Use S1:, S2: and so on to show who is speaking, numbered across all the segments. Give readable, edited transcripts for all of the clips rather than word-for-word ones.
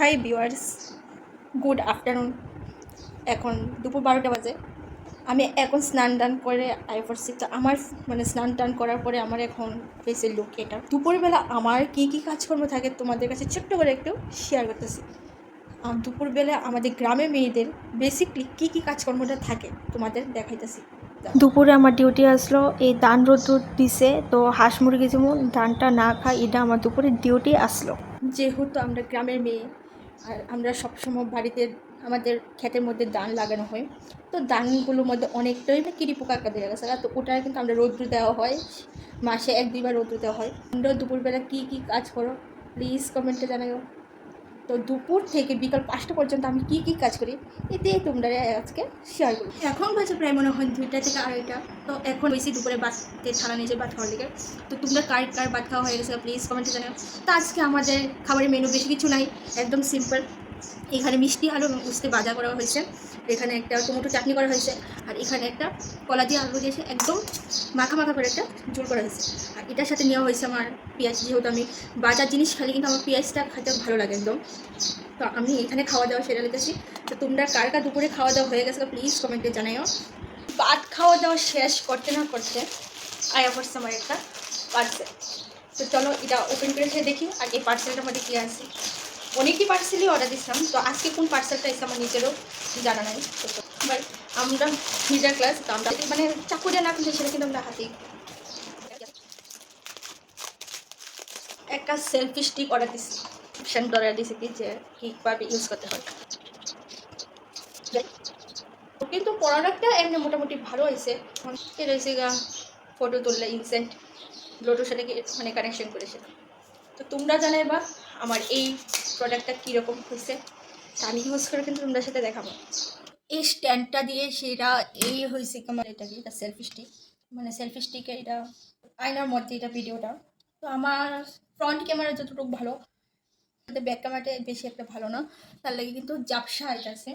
S1: Hi viewers, good afternoon. এখন দুপুর 12টা বাজে। আমি এখন স্নান টান করে আয় পড়ছি। তো আমার স্নান টান করার পরে আমার এখন হয়েছে লুক এটা। দুপুরবেলা আমার কী কী কাজকর্ম থাকে তোমাদের কাছে ছোট্ট করে একটু শেয়ার করতেছি। দুপুরবেলা আমাদের গ্রামের মেয়েদের বেসিকলি কী কী কাজকর্মটা থাকে তোমাদের দেখাইতেছি। দুপুরে আমার ডিউটি আসলো, এই ধান রোদ্র দিছে, তো হাঁস মুরগি যেমন ধানটা না খাই, এটা আমার দুপুরে ডিউটি আসলো। যেহেতু আমরা গ্রামের মেয়ে আর আমরা সবসময় বাড়িতে আমাদের ক্ষেতের মধ্যে ধান লাগানো হয়, তো ধানগুলোর মধ্যে অনেকটাই কিরি পোকা দেখা গেছে, তো ওটা কিন্তু আমরা রৌদ্র দেওয়া হয়, মাসে 1-2বার রৌদ্র দেওয়া হয়। তোমরা দুপুরবেলা কী কী কাজ করো প্লিজ কমেন্টে জানাও। তো দুপুর থেকে বিকাল 5টা পর্যন্ত আমি কী কী কাজ করি এতেই তোমরা আজকে শেয়ার করি। এখন বাজে প্রায় মনে হয় 2টা থেকে 2:30। তো এখন বেশি দুপুরে বাদতে ছাড়া নিয়েছে ভাত খাওয়ার দিকে। তো তোমরা কার কার ভাত খাওয়া হয়ে গেছে প্লিজ কমেন্টে জানাও। তো আজকে আমাদের খাবারের মেনু বেশি কিছু নাই, একদম সিম্পল। এখানে মিষ্টি আলু এবং উস্তে ভাজা করা হয়েছে, এখানে একটা টমেটো চাটনি করা হয়েছে, আর এখানে একটা কলা দিয়ে আলু দিয়েছে একদম মাখা মাখা করে একটা ঝোল করা হয়েছে। আর এটার সাথে নেওয়া হয়েছে আমার পেঁয়াজ, যেহেতু আমি বাজার জিনিস খালি কিন্তু আমার পেঁয়াজটা খেতে ভালো লাগে একদম। তো আমি এখানে খাওয়া দাওয়া সেরে নিতেছি। তো তোমরা কার কার দুপুরে খাওয়া দাওয়া হয়ে গেছে প্লিজ কমেন্টে জানাইও। ভাত খাওয়া দাওয়া শেষ করতে না করতে আয়া পড়ছে আমার একটা পার্সেল। তো চলো এটা ওপেন করে খেয়ে দেখি আর এই পার্সেলটার মধ্যে কী আছে। অনেকটি পার্সেলই অর্ডার দিচ্ছিলাম, তো আজকে কোন পার্সেলটা এসে আমার নিজেরও জানা নাই। বাট আমরা মিডল ক্লাস, তো আমরা চাকু দিয়ে না কিন্তু সেটা কিন্তু আমরা হাতেই। একটা সেলফি স্টিক অর্ডার দিচ্ছি, অর্ডার দিচ্ছি কি যে কীভাবে ইউজ করতে হয়। কিন্তু প্রোডাক্টটা এমনি মোটামুটি ভালো হয়েছে। রয়েছে গা ফটো তুললে ইনস্ট্যান্ট ব্লুটুথের সাথে কানেকশন করেছে। তো তোমরা জানাই বা আমার এই প্রোডাক্টটা কীরকম হয়েছে, আমি ইউজ করে কিন্তু তোমাদের সাথে দেখাবো। এই স্ট্যান্ডটা দিয়ে সেটা এই হয়েছে আমার এটা কি, এটা সেলফি স্টিক, সেলফি স্টিকের এটা আয়নার মধ্যে এটা ভিডিওটা। তো আমার ফ্রন্ট ক্যামেরা যতটুকু ভালো, ব্যাক ক্যামেরাটা বেশি একটা ভালো না, তার লাগে কিন্তু জাপসা এটা আছে।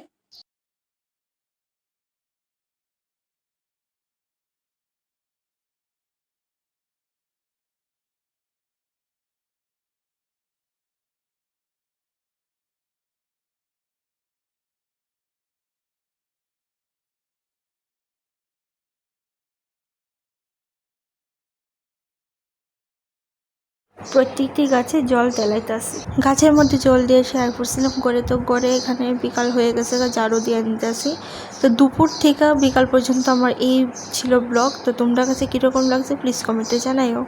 S1: প্রত্যেকটি গাছে জল তেলাইতেছে, গাছের মধ্যে জল দিয়ে শেয়ার করছিলাম করে। তো গড়ে এখানে বিকাল হয়ে গেছে, ঝাড়ু দিয়ে নিতেছি। তো দুপুর থেকে বিকাল পর্যন্ত আমার এই ছিল ব্লগ। তো তোমরা কাছে কীরকম লাগছে প্লিজ কমেন্টে জানাইও।